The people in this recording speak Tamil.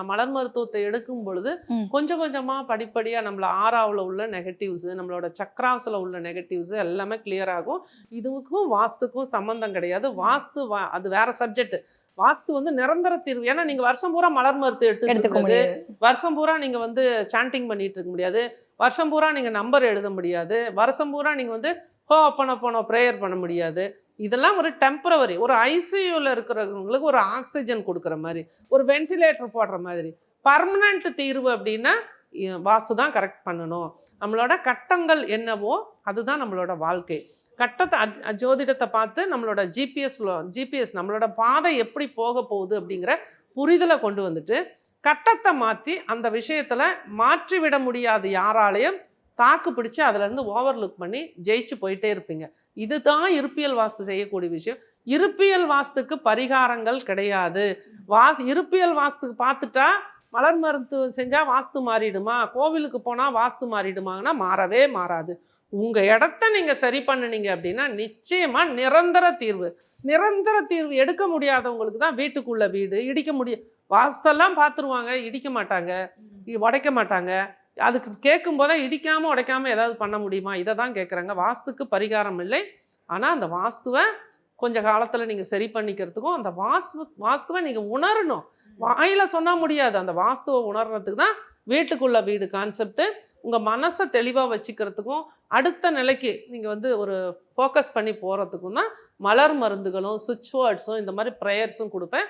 நான் மலர் மருத்துவத்தை எடுக்கும் பொழுது கொஞ்சம் கொஞ்சமாக படிப்படியாக நம்மள ஆறாவில் உள்ள நெகட்டிவ்ஸு, நம்மளோட சக்ராஸில் உள்ள நெகட்டிவ்ஸு எல்லாமே கிளியர் ஆகும். இதுக்கும் வாஸ்துக்கும் சம்மந்தம் கிடையாது. வாஸ்து அது வேற சப்ஜெக்ட். வாஸ்து வந்து நிரந்தர தீர்வு. ஏன்னா நீங்கள் வருஷம் பூரா மலர் மருத்துவம் எடுத்துக்க முடியாது, வருஷம் பூரா நீங்கள் வந்து சாண்டிங் பண்ணிட்டு இருக்க முடியாது, வருஷம் பூரா நீங்கள் நம்பர் எழுத முடியாது, வருஷம் பூரா நீங்கள் வந்து ஹோ அப்பனோ ப்ரேயர் பண்ண முடியாது. இதெல்லாம் ஒரு டெம்பரவரி. ஒரு ஐசியூவில் இருக்கிறவங்களுக்கு ஒரு ஆக்சிஜன் கொடுக்குற மாதிரி, ஒரு வென்டிலேட்டர் போடுற மாதிரி. பர்மனண்ட் தீர்வு அப்படின்னா வாஸ்து தான் கரெக்ட் பண்ணணும். நம்மளோட கட்டங்கள் என்னவோ அதுதான் நம்மளோட வாழ்க்கை. கட்டத்தை ஜோதிடத்தை பார்த்து நம்மளோட ஜிபிஎஸ் நம்மளோட பாதை எப்படி போக போகுது அப்படிங்கிற புரிதலை கொண்டு வந்துட்டு கட்டத்தை மாற்றி அந்த விஷயத்தில் மாற்றி விட முடியாது யாராலையும். தாக்கு பிடிச்சி அதுலேருந்து ஓவர்லுக் பண்ணி ஜெயிச்சு போயிட்டே இருப்பீங்க. இதுதான் இருப்பியல் வாஸ்து செய்யக்கூடிய விஷயம். இருப்பியல் வாஸ்துக்கு பரிகாரங்கள் கிடையாது. இருப்பியல் வாஸ்துக்கு பார்த்துட்டா மலர் மருத்துவம் செஞ்சால் வாஸ்து மாறிடுமா, கோவிலுக்கு போனால் வாஸ்து மாறிடுமாங்கன்னா மாறவே மாறாது. உங்கள் இடத்த நீங்கள் சரி பண்ணினீங்க அப்படின்னா நிச்சயமாக நிரந்தர தீர்வு. நிரந்தர தீர்வு எடுக்க முடியாதவங்களுக்கு தான் வீட்டுக்குள்ள வீடு இடிக்க முடியும். வாஸ்தெல்லாம் பார்த்துருவாங்க, இடிக்க மாட்டாங்க, உடைக்க மாட்டாங்க. அதுக்கு கேட்கும் போதே இடிக்காமல் உடைக்காமல் ஏதாவது பண்ண முடியுமா, இதை தான் கேட்குறாங்க. வாஸ்துக்கு பரிகாரம் இல்லை. ஆனால் அந்த வாஸ்துவை கொஞ்சம் காலத்தில் நீங்கள் சரி பண்ணிக்கிறதுக்கும் அந்த வாஸ்துவை நீங்கள் உணரணும். வாயில் சொன்னால் முடியாது. அந்த வாஸ்துவை உணர்றதுக்கு தான் வீட்டுக்குள்ள வீடு கான்செப்ட்டு. உங்கள் மனசை தெளிவாக வச்சுக்கிறதுக்கும் அடுத்த நிலைக்கு நீங்கள் வந்து ஒரு ஃபோக்கஸ் பண்ணி போகிறதுக்கும் தான் மலர் மருந்துகளும் சுவிட்ச் வேர்ட்ஸும் இந்த மாதிரி ப்ரேயர்ஸும் கொடுப்பேன்.